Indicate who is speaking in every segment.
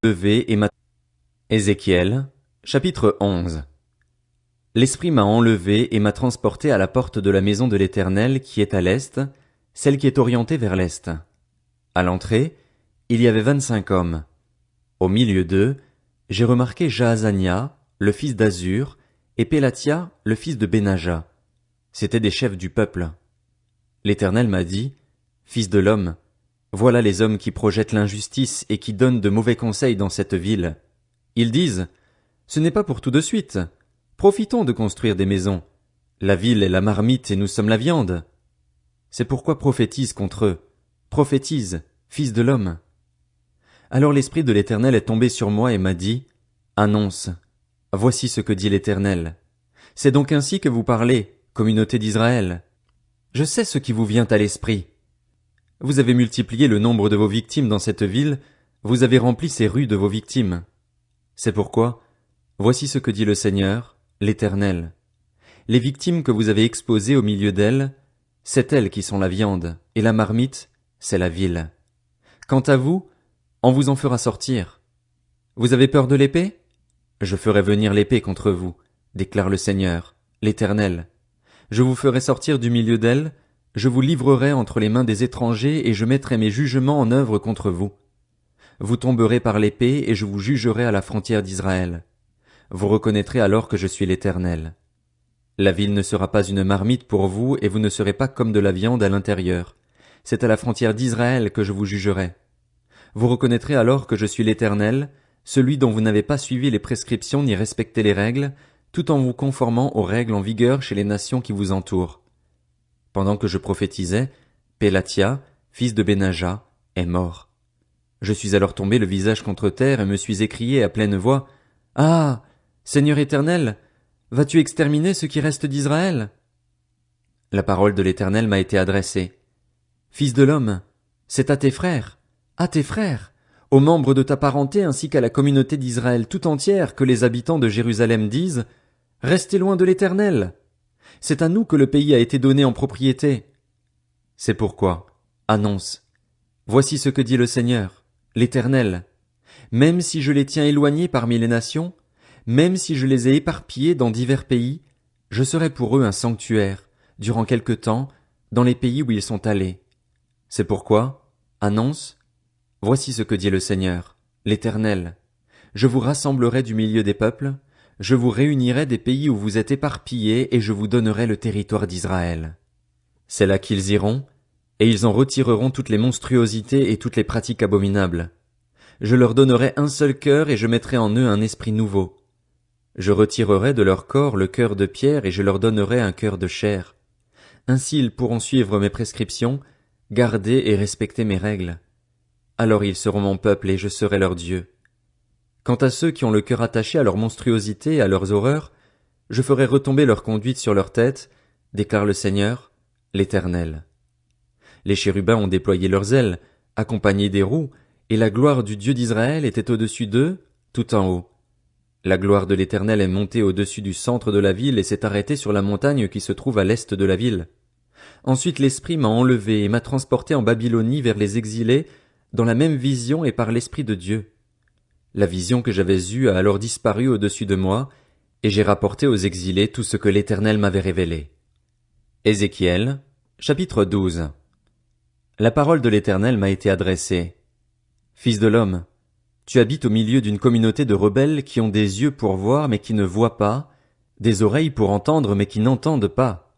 Speaker 1: enlevé et m'a... Ézéchiel, chapitre 11. L'Esprit m'a enlevé et m'a transporté à la porte de la maison de l'Éternel qui est à l'est, celle qui est orientée vers l'est. À l'entrée, il y avait 25 hommes. Au milieu d'eux, j'ai remarqué Jaazania, le fils d'Azur, et Pélatia, le fils de Benaja. C'étaient des chefs du peuple. L'Éternel m'a dit, Fils de l'homme, voilà les hommes qui projettent l'injustice et qui donnent de mauvais conseils dans cette ville. Ils disent, ce n'est pas pour tout de suite. Profitons de construire des maisons. La ville est la marmite et nous sommes la viande. C'est pourquoi prophétise contre eux. Prophétise, fils de l'homme. Alors l'Esprit de l'Éternel est tombé sur moi et m'a dit, annonce. Voici ce que dit l'Éternel. C'est donc ainsi que vous parlez, communauté d'Israël. Je sais ce qui vous vient à l'esprit. Vous avez multiplié le nombre de vos victimes dans cette ville, vous avez rempli ces rues de vos victimes. C'est pourquoi, voici ce que dit le Seigneur, l'Éternel. Les victimes que vous avez exposées au milieu d'elles, c'est elles qui sont la viande, et la marmite, c'est la ville. Quant à vous, on vous en fera sortir. Vous avez peur de l'épée? Je ferai venir l'épée contre vous, déclare le Seigneur, l'Éternel. Je vous ferai sortir du milieu d'elle, je vous livrerai entre les mains des étrangers et je mettrai mes jugements en œuvre contre vous. Vous tomberez par l'épée et je vous jugerai à la frontière d'Israël. Vous reconnaîtrez alors que je suis l'Éternel. La ville ne sera pas une marmite pour vous et vous ne serez pas comme de la viande à l'intérieur. C'est à la frontière d'Israël que je vous jugerai. Vous reconnaîtrez alors que je suis l'Éternel, celui dont vous n'avez pas suivi les prescriptions ni respecté les règles, tout en vous conformant aux règles en vigueur chez les nations qui vous entourent. Pendant que je prophétisais, Pélatia, fils de Benaja, est mort. Je suis alors tombé le visage contre terre et me suis écrié à pleine voix, ah! Seigneur Éternel, vas-tu exterminer ce qui reste d'Israël? La parole de l'Éternel m'a été adressée. Fils de l'homme, c'est à tes frères, aux membres de ta parenté ainsi qu'à la communauté d'Israël tout entière que les habitants de Jérusalem disent, restez loin de l'Éternel. C'est à nous que le pays a été donné en propriété. C'est pourquoi, annonce, voici ce que dit le Seigneur, l'Éternel. Même si je les tiens éloignés parmi les nations, même si je les ai éparpillés dans divers pays, je serai pour eux un sanctuaire, durant quelque temps, dans les pays où ils sont allés. C'est pourquoi, annonce, voici ce que dit le Seigneur, l'Éternel. Je vous rassemblerai du milieu des peuples, je vous réunirai des pays où vous êtes éparpillés et je vous donnerai le territoire d'Israël. C'est là qu'ils iront, et ils en retireront toutes les monstruosités et toutes les pratiques abominables. Je leur donnerai un seul cœur et je mettrai en eux un esprit nouveau. Je retirerai de leur corps le cœur de pierre et je leur donnerai un cœur de chair. Ainsi ils pourront suivre mes prescriptions, garder et respecter mes règles. Alors ils seront mon peuple et je serai leur Dieu. Quant à ceux qui ont le cœur attaché à leur monstruosité et à leurs horreurs, je ferai retomber leur conduite sur leur tête, déclare le Seigneur, l'Éternel. Les chérubins ont déployé leurs ailes, accompagnés des roues, et la gloire du Dieu d'Israël était au-dessus d'eux, tout en haut. La gloire de l'Éternel est montée au-dessus du centre de la ville et s'est arrêtée sur la montagne qui se trouve à l'est de la ville. Ensuite l'Esprit m'a enlevé et m'a transporté en Babylonie vers les exilés, dans la même vision et par l'Esprit de Dieu. La vision que j'avais eue a alors disparu au-dessus de moi, et j'ai rapporté aux exilés tout ce que l'Éternel m'avait révélé. Ézéchiel, chapitre 12. La parole de l'Éternel m'a été adressée. Fils de l'homme, tu habites au milieu d'une communauté de rebelles qui ont des yeux pour voir mais qui ne voient pas, des oreilles pour entendre mais qui n'entendent pas.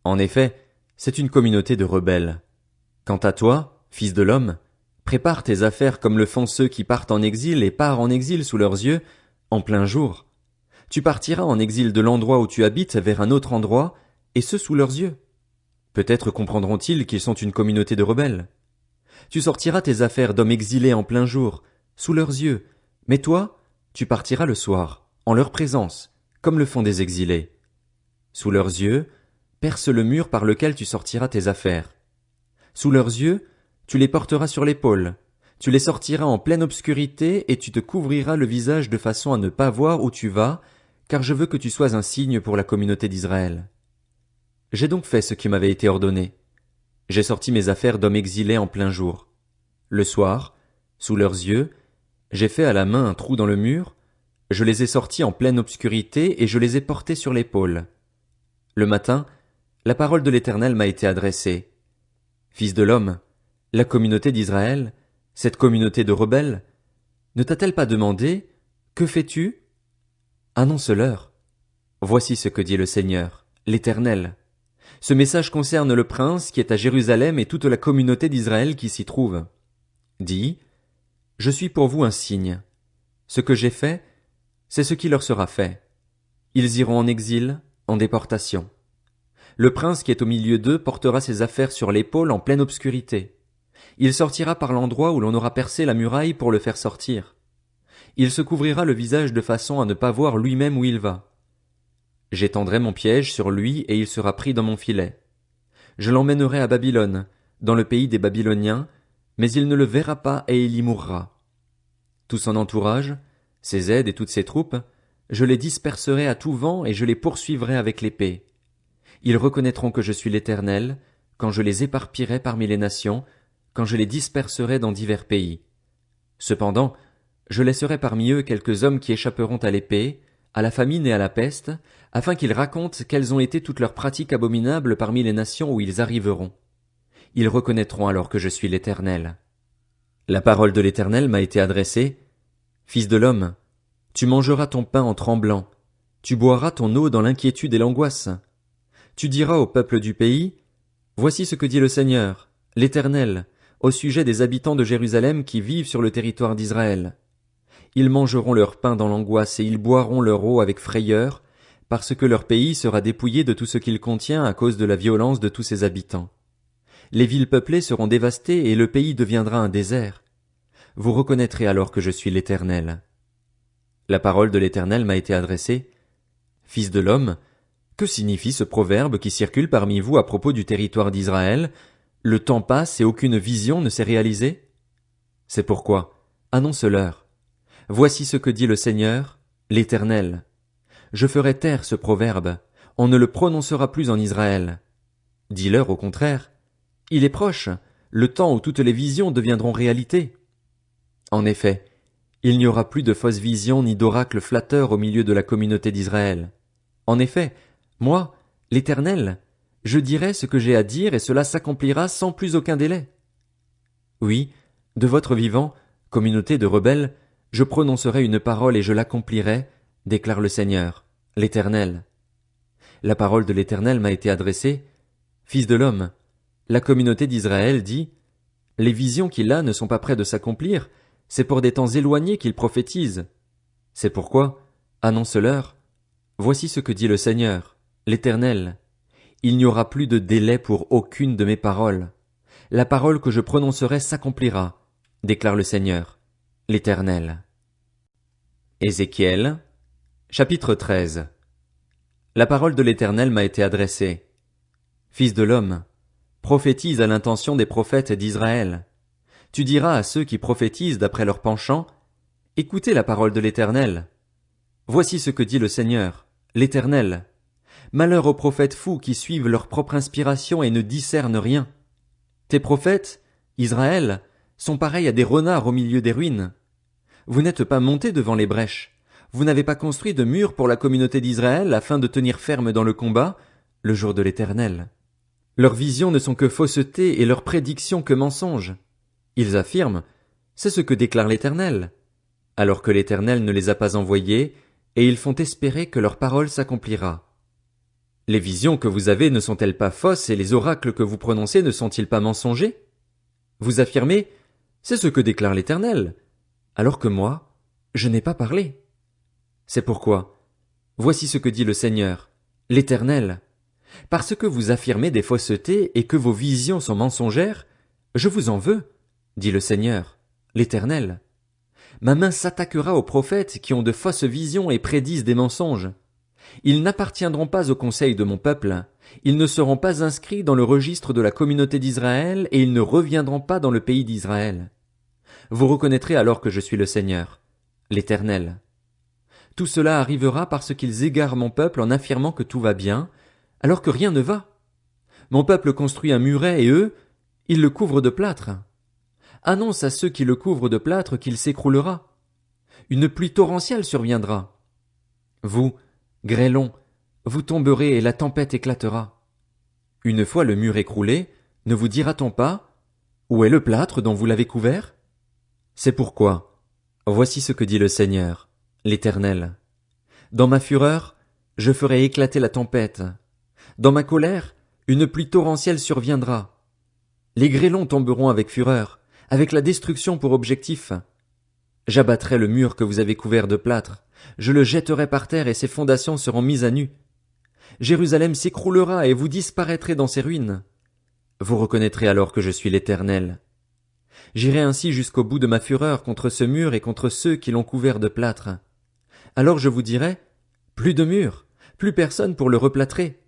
Speaker 1: En effet, c'est une communauté de rebelles. Quant à toi, fils de l'homme, prépare tes affaires comme le font ceux qui partent en exil et pars en exil sous leurs yeux, en plein jour. Tu partiras en exil de l'endroit où tu habites vers un autre endroit, et ce sous leurs yeux. Peut-être comprendront-ils qu'ils sont une communauté de rebelles. Tu sortiras tes affaires d'hommes exilés en plein jour, sous leurs yeux, mais toi, tu partiras le soir, en leur présence, comme le font des exilés. Sous leurs yeux, perce le mur par lequel tu sortiras tes affaires. Sous leurs yeux, tu les porteras sur l'épaule, tu les sortiras en pleine obscurité et tu te couvriras le visage de façon à ne pas voir où tu vas, car je veux que tu sois un signe pour la communauté d'Israël. J'ai donc fait ce qui m'avait été ordonné. J'ai sorti mes affaires d'hommes exilés en plein jour. Le soir, sous leurs yeux, J'ai fait à la main un trou dans le mur, je les ai sortis en pleine obscurité et je les ai portés sur l'épaule. Le matin, la parole de l'Éternel m'a été adressée. Fils de l'homme, la communauté d'Israël, cette communauté de rebelles, ne t'a-t-elle pas demandé, que fais-tu? Annonce-leur. Voici ce que dit le Seigneur, l'Éternel. Ce message concerne le prince qui est à Jérusalem et toute la communauté d'Israël qui s'y trouve. Dis, je suis pour vous un signe. Ce que j'ai fait, c'est ce qui leur sera fait. Ils iront en exil, en déportation. Le prince qui est au milieu d'eux portera ses affaires sur l'épaule en pleine obscurité. Il sortira par l'endroit où l'on aura percé la muraille pour le faire sortir. Il se couvrira le visage de façon à ne pas voir lui-même où il va. J'étendrai mon piège sur lui et il sera pris dans mon filet. Je l'emmènerai à Babylone, dans le pays des Babyloniens, mais il ne le verra pas et il y mourra. Tout son entourage, ses aides et toutes ses troupes, je les disperserai à tout vent et je les poursuivrai avec l'épée. Ils reconnaîtront que je suis l'Éternel, quand je les éparpillerai parmi les nations, quand je les disperserai dans divers pays. Cependant, je laisserai parmi eux quelques hommes qui échapperont à l'épée, à la famine et à la peste, afin qu'ils racontent quelles ont été toutes leurs pratiques abominables parmi les nations où ils arriveront. Ils reconnaîtront alors que je suis l'Éternel. La parole de l'Éternel m'a été adressée. Fils de l'homme, tu mangeras ton pain en tremblant, tu boiras ton eau dans l'inquiétude et l'angoisse. Tu diras au peuple du pays, voici ce que dit le Seigneur, l'Éternel, au sujet des habitants de Jérusalem qui vivent sur le territoire d'Israël. Ils mangeront leur pain dans l'angoisse et ils boiront leur eau avec frayeur, parce que leur pays sera dépouillé de tout ce qu'il contient à cause de la violence de tous ses habitants. Les villes peuplées seront dévastées et le pays deviendra un désert. Vous reconnaîtrez alors que je suis l'Éternel. La parole de l'Éternel m'a été adressée. Fils de l'homme, que signifie ce proverbe qui circule parmi vous à propos du territoire d'Israël? Le temps passe et aucune vision ne s'est réalisée? C'est pourquoi, annonce-leur. Voici ce que dit le Seigneur, l'Éternel. Je ferai taire ce proverbe, on ne le prononcera plus en Israël. Dis-leur au contraire, il est proche, le temps où toutes les visions deviendront réalité. En effet, il n'y aura plus de fausses visions ni d'oracles flatteurs au milieu de la communauté d'Israël. En effet, moi, l'Éternel, je dirai ce que j'ai à dire et cela s'accomplira sans plus aucun délai. Oui, de votre vivant, communauté de rebelles, je prononcerai une parole et je l'accomplirai, déclare le Seigneur, l'Éternel. La parole de l'Éternel m'a été adressée. Fils de l'homme, la communauté d'Israël dit, les visions qu'il a ne sont pas près de s'accomplir, c'est pour des temps éloignés qu'il prophétise. C'est pourquoi, annonce-leur, voici ce que dit le Seigneur, l'Éternel. Il n'y aura plus de délai pour aucune de mes paroles. La parole que je prononcerai s'accomplira, déclare le Seigneur, l'Éternel. Ézéchiel, chapitre 13. La parole de l'Éternel m'a été adressée. Fils de l'homme, prophétise à l'intention des prophètes d'Israël. Tu diras à ceux qui prophétisent d'après leur penchant, écoutez la parole de l'Éternel. Voici ce que dit le Seigneur, l'Éternel. Malheur aux prophètes fous qui suivent leur propre inspiration et ne discernent rien. Tes prophètes, Israël, sont pareils à des renards au milieu des ruines. Vous n'êtes pas montés devant les brèches. Vous n'avez pas construit de murs pour la communauté d'Israël afin de tenir ferme dans le combat, le jour de l'Éternel. Leurs visions ne sont que fausseté et leurs prédictions que mensonges. Ils affirment, c'est ce que déclare l'Éternel, alors que l'Éternel ne les a pas envoyés, et ils font espérer que leur parole s'accomplira. Les visions que vous avez ne sont-elles pas fausses et les oracles que vous prononcez ne sont-ils pas mensongers? Vous affirmez, c'est ce que déclare l'Éternel, alors que moi, je n'ai pas parlé. C'est pourquoi, voici ce que dit le Seigneur, l'Éternel. Parce que vous affirmez des faussetés et que vos visions sont mensongères, je vous en veux, dit le Seigneur, l'Éternel. Ma main s'attaquera aux prophètes qui ont de fausses visions et prédisent des mensonges. Ils n'appartiendront pas au conseil de mon peuple, ils ne seront pas inscrits dans le registre de la communauté d'Israël et ils ne reviendront pas dans le pays d'Israël. Vous reconnaîtrez alors que je suis le Seigneur, l'Éternel. Tout cela arrivera parce qu'ils égarent mon peuple en affirmant que tout va bien, alors que rien ne va. Mon peuple construit un muret et eux, ils le couvrent de plâtre. Annonce à ceux qui le couvrent de plâtre qu'il s'écroulera. une pluie torrentielle surviendra. Vous, grêlons, vous tomberez et la tempête éclatera. Une fois le mur écroulé, ne vous dira-t-on pas, où est le plâtre dont vous l'avez couvert? C'est pourquoi, voici ce que dit le Seigneur, l'Éternel. Dans ma fureur, je ferai éclater la tempête. Dans ma colère, une pluie torrentielle surviendra. Les grêlons tomberont avec fureur, avec la destruction pour objectif. J'abattrai le mur que vous avez couvert de plâtre, je le jetterai par terre et ses fondations seront mises à nu. Jérusalem s'écroulera et vous disparaîtrez dans ses ruines. Vous reconnaîtrez alors que je suis l'Éternel. J'irai ainsi jusqu'au bout de ma fureur contre ce mur et contre ceux qui l'ont couvert de plâtre. Alors je vous dirai, plus de mur, plus personne pour le replâtrer.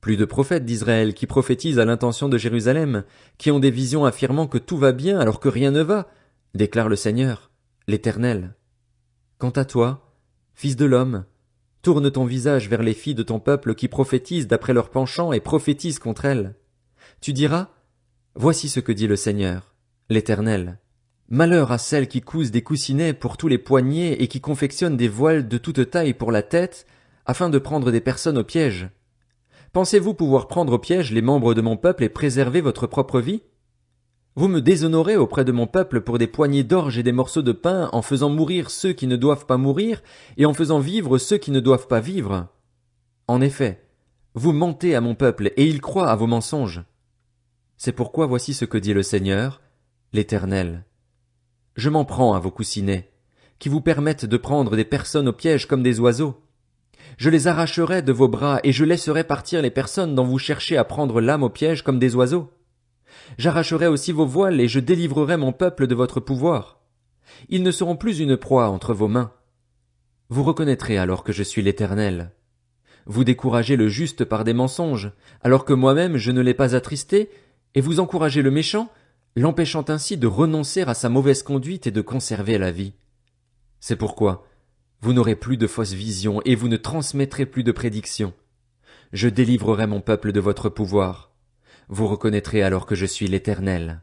Speaker 1: Plus de prophètes d'Israël qui prophétisent à l'intention de Jérusalem, qui ont des visions affirmant que tout va bien alors que rien ne va, déclare le Seigneur, l'Éternel. Quant à toi, fils de l'homme, tourne ton visage vers les filles de ton peuple qui prophétisent d'après leur penchant et prophétisent contre elles. Tu diras, voici ce que dit le Seigneur, l'Éternel. Malheur à celles qui cousent des coussinets pour tous les poignets et qui confectionnent des voiles de toute taille pour la tête, afin de prendre des personnes au piège. Pensez-vous pouvoir prendre au piège les membres de mon peuple et préserver votre propre vie? Vous me déshonorez auprès de mon peuple pour des poignées d'orge et des morceaux de pain en faisant mourir ceux qui ne doivent pas mourir et en faisant vivre ceux qui ne doivent pas vivre. En effet, vous mentez à mon peuple et il croit à vos mensonges. C'est pourquoi voici ce que dit le Seigneur, l'Éternel. Je m'en prends à vos coussinets, qui vous permettent de prendre des personnes au piège comme des oiseaux. Je les arracherai de vos bras et je laisserai partir les personnes dont vous cherchez à prendre l'âme au piège comme des oiseaux. J'arracherai aussi vos voiles et je délivrerai mon peuple de votre pouvoir. Ils ne seront plus une proie entre vos mains. Vous reconnaîtrez alors que je suis l'Éternel. Vous découragez le juste par des mensonges, alors que moi-même je ne l'ai pas attristé, et vous encouragez le méchant, l'empêchant ainsi de renoncer à sa mauvaise conduite et de conserver la vie. C'est pourquoi vous n'aurez plus de fausses visions et vous ne transmettrez plus de prédictions. Je délivrerai mon peuple de votre pouvoir. Vous reconnaîtrez alors que je suis l'Éternel.